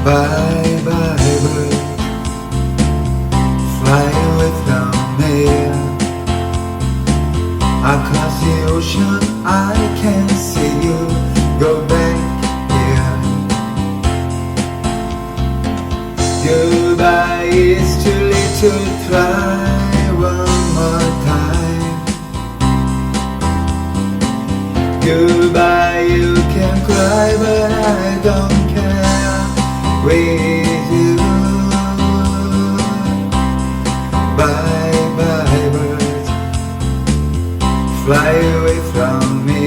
Bye bye bird, fly away from me. Across the ocean I can see you go back here. Goodbye, it's too late to try one more time. Goodbye, you can cry but I don't care with you. Bye bye bird, fly away from me.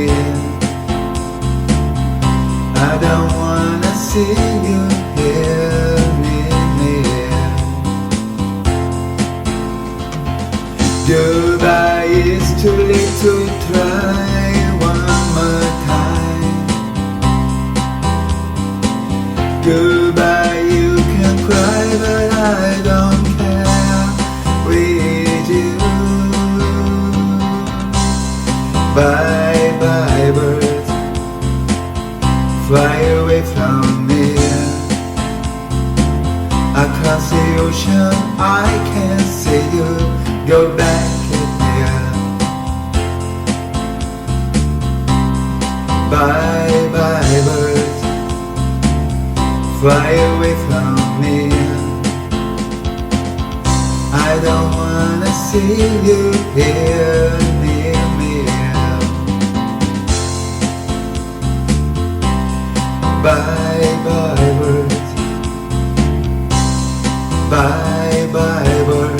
I don't wanna see you here near me. Goodbye, it's too late to try one more time. Goodbye, you can cry but I don't care with you. Bye bye bird, fly away from me. Across the ocean I can see you go back here. Bye bye bird, fly away from me. I don't wanna see you here near me. Bye bye bird, bye bye bird.